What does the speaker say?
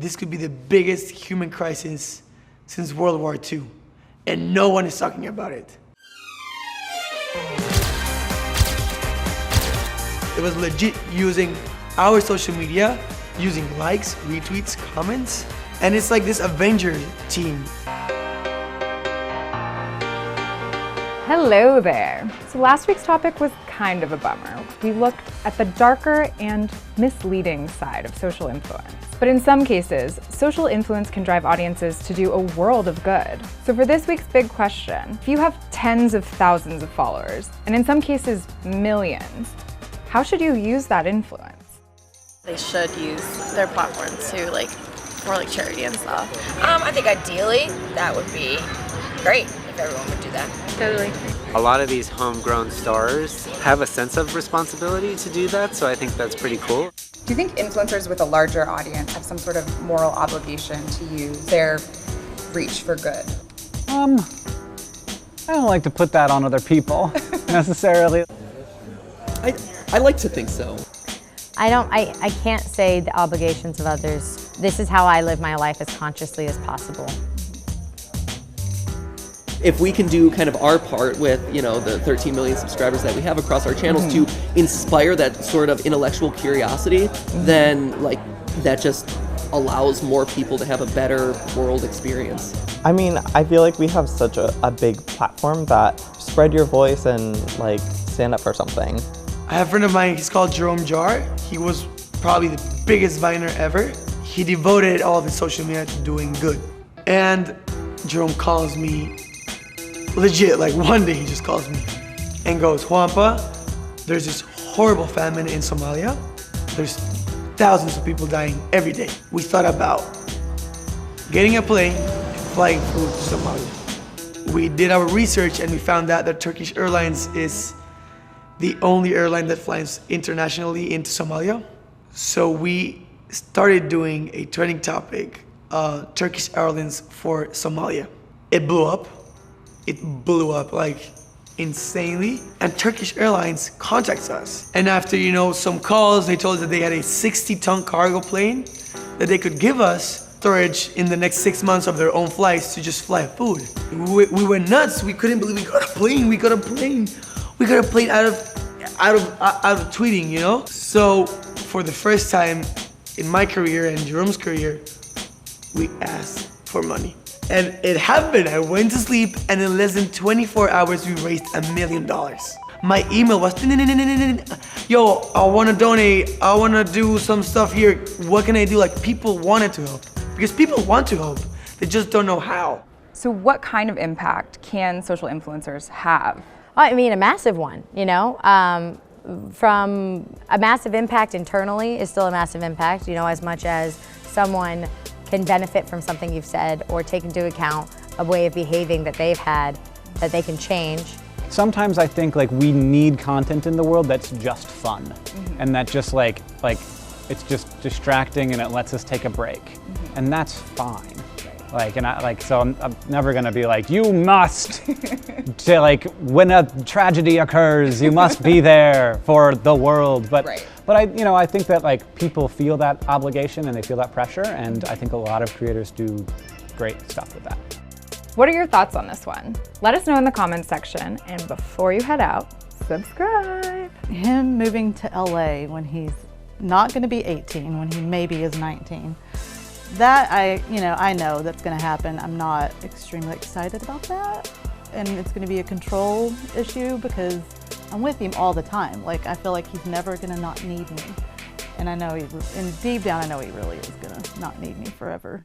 this could be the biggest human crisis since World War II, and no one is talking about it. It was legit using our social media, using likes, retweets, comments, and it's like this Avenger team. Hello there. So last week's topic was kind of a bummer. We looked at the darker and misleading side of social influence. But in some cases, social influence can drive audiences to do a world of good. So for this week's big question, if you have tens of thousands of followers, and in some cases millions, how should you use that influence? They should use their platform to for charity and stuff. I think ideally that would be great if everyone would do that. Totally. A lot of these homegrown stars have a sense of responsibility to do that, so I think that's pretty cool. Do you think influencers with a larger audience have some sort of moral obligation to use their reach for good? I don't like to put that on other people necessarily. I like to think so. I can't say the obligations of others. This is how I live my life as consciously as possible. If we can do kind of our part with, the 13 million subscribers that we have across our channels to inspire that sort of intellectual curiosity, then that just allows more people to have a better world experience. I mean, I feel like we have such a big platform that spread your voice and stand up for something. I have a friend of mine, he's called Jerome Jar. He was probably the biggest Viner ever. He devoted all of his social media to doing good. And Jerome calls me, legit, one day he just calls me and goes, Juanpa, there's this horrible famine in Somalia. There's thousands of people dying every day. We thought about getting a plane and flying food to Somalia. We did our research and we found out that Turkish Airlines is the only airline that flies internationally into Somalia. So we started doing a trending topic, Turkish Airlines for Somalia. It blew up. It blew up insanely. And Turkish Airlines contacts us. And after, some calls, they told us that they had a 60-ton cargo plane that they could give us storage in the next 6 months of their own flights to just fly food. We went nuts. We couldn't believe we got a plane. We got a plane. We got a plane out of tweeting, So for the first time in my career and Jerome's career, we asked for money. And it happened. I went to sleep and in less than 24 hours, we raised $1 million. My email was, yo, I wanna donate. I wanna do some stuff here. What can I do? People wanted to help because people want to help. They just don't know how. So what kind of impact can social influencers have? I mean, a massive one, From a massive impact internally is still a massive impact, as much as someone can benefit from something you've said or take into account a way of behaving that they've had that they can change. Sometimes I think we need content in the world that's just fun and that just it's just distracting and it lets us take a break. And that's fine. So I'm never gonna be you must, when a tragedy occurs, you must be there for the world. But I think that people feel that obligation and they feel that pressure, and I think a lot of creators do great stuff with that. What are your thoughts on this one? Let us know in the comments section, and before you head out, subscribe. Him moving to LA when he's not gonna be 18, when he maybe is 19. That I know that's going to happen. I'm not extremely excited about that, and it's going to be a control issue because I'm with him all the time. I feel like he's never going to not need me, and I know deep down I know he really is going to not need me forever.